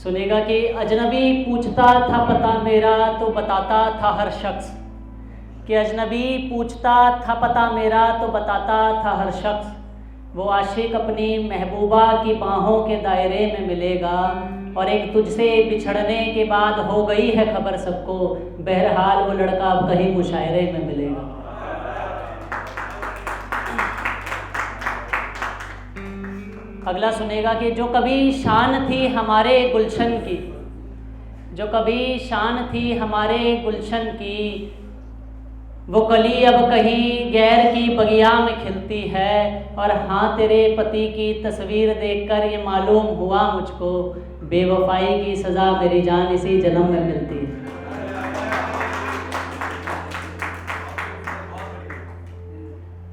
सुनेगा कि अजनबी पूछता था पता मेरा तो बताता था हर शख्स, कि अजनबी पूछता था पता मेरा तो बताता था हर शख्स, वो आशिक अपनी महबूबा की बाहों के दायरे में मिलेगा, और एक तुझसे बिछड़ने के बाद हो गई है खबर सबको, बहरहाल वो लड़का अब कहीं मुशायरे में मिलेगा। अगला सुनेगा कि जो कभी शान थी हमारे गुलशन की, जो कभी शान थी हमारे गुलशन की, वो कली अब कहीं गैर की बगिया में खिलती है, और हाँ तेरे पति की तस्वीर देखकर ये मालूम हुआ मुझको, बेवफाई की सज़ा मेरी जान इसी जन्म में मिलती है।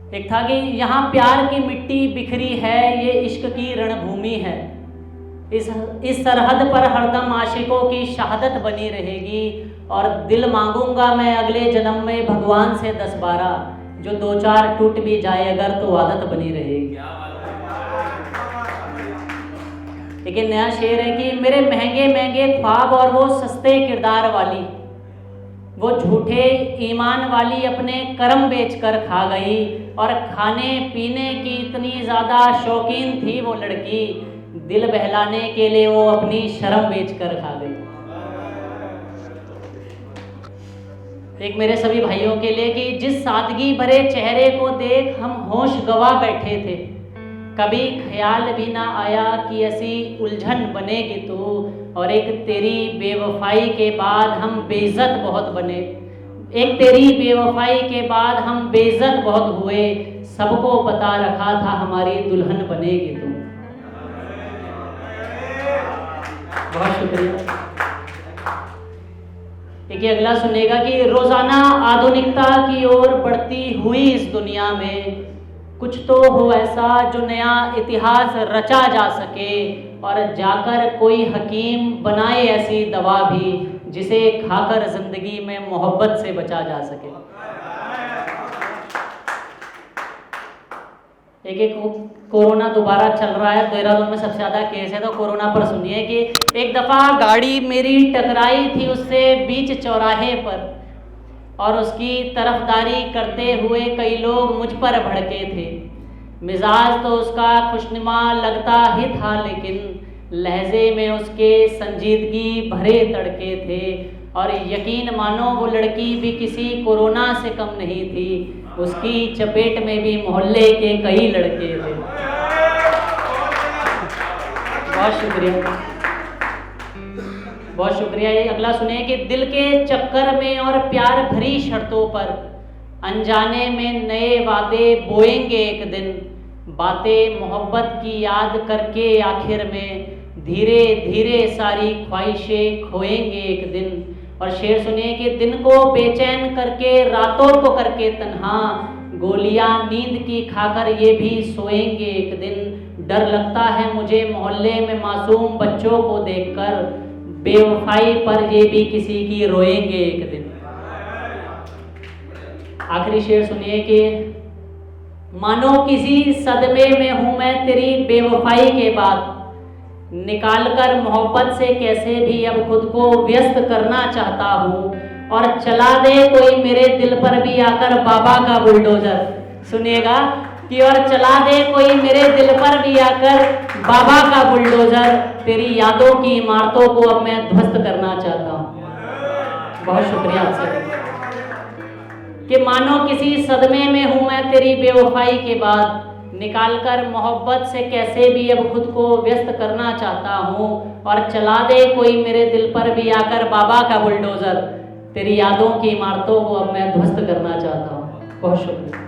एक था कि यहाँ प्यार की मिट्टी बिखरी है, ये इश्क की रणभूमि है, इस सरहद पर हरदम आशिकों की शहादत बनी रहेगी, और दिल मांगूंगा मैं अगले जन्म में भगवान से 10-12, जो 2-4 टूट भी जाए अगर तो आदत बनी रहेगी। लेकिन नया शेर है कि मेरे महंगे महंगे ख्वाब और वो सस्ते किरदार वाली, वो झूठे ईमान वाली अपने कर्म बेचकर खा गई, और खाने पीने की इतनी ज़्यादा शौकीन थी वो लड़की, दिल बहलाने के लिए वो अपनी शर्म बेचकर खा गई। एक मेरे सभी भाइयों के लिए कि जिस सादगी भरे चेहरे को देख हम होश गवा बैठे थे, कभी ख्याल भी ना आया कि ऐसी उलझन बनेगी तू, और एक तेरी बेवफाई के बाद हम बेइज्जत बहुत बने, एक तेरी बेवफाई के बाद हम बेइज्जत बहुत हुए, सबको पता रखा था हमारी दुल्हन बनेगी तू। बहुत शुक्रिया। देखिए अगला सुनेगा कि रोजाना आधुनिकता की ओर बढ़ती हुई इस दुनिया में कुछ तो हो ऐसा जो नया इतिहास रचा जा सके, और जाकर कोई हकीम बनाए ऐसी दवा भी जिसे खाकर जिंदगी में मोहब्बत से बचा जा सके। एक कोरोना दोबारा चल रहा है, देहरादून में सबसे ज़्यादा केस है, तो कोरोना पर सुनिए कि एक दफ़ा गाड़ी मेरी टकराई थी उससे बीच चौराहे पर, और उसकी तरफदारी करते हुए कई लोग मुझ पर भड़के थे। मिजाज तो उसका खुशनुमा लगता ही था, लेकिन लहजे में उसके संजीदगी भरे तड़के थे, और यकीन मानो वो लड़की भी किसी कोरोना से कम नहीं थी, उसकी चपेट में भी मोहल्ले के कई लड़के थे। बहुत शुक्रिया, बहुत शुक्रिया। ये अगला सुनिए कि दिल के चक्कर में और प्यार भरी शर्तों पर अनजाने में नए वादे बोएंगे एक दिन, बातें मोहब्बत की याद करके आखिर में धीरे धीरे सारी ख्वाहिशें खोएंगे एक दिन। और शेर सुनिए कि दिन को बेचैन करके रातों को करके तन्हा, गोलियां नींद की खाकर ये भी सोएंगे एक दिन। डर लगता है मुझे मोहल्ले में मासूम बच्चों को देखकर, बेवफाई पर ये भी किसी की रोएंगे एक दिन। आखिरी शेर सुनिए कि मानो किसी सदमे में हूं मैं तेरी बेवफाई के बाद, निकालकर मोहब्बत से कैसे भी अब खुद को व्यस्त करना चाहता हूँ, और चला दे कोई मेरे दिल पर भी आकर बाबा का बुलडोजर। सुनिएगा कि और चला दे कोई मेरे दिल पर भी आकर बाबा का बुलडोजर, तेरी यादों की इमारतों को अब मैं ध्वस्त करना चाहता हूँ। बहुत शुक्रिया आपसे कि मानो किसी सदमे में हूँ मैं तेरी बेवफाई के बाद, निकालकर मोहब्बत से कैसे भी अब खुद को व्यस्त करना चाहता हूँ, और चला दे कोई मेरे दिल पर भी आकर बाबा का बुलडोजर, तेरी यादों की इमारतों को अब मैं ध्वस्त करना चाहता हूँ। बहुत शुक्रिया।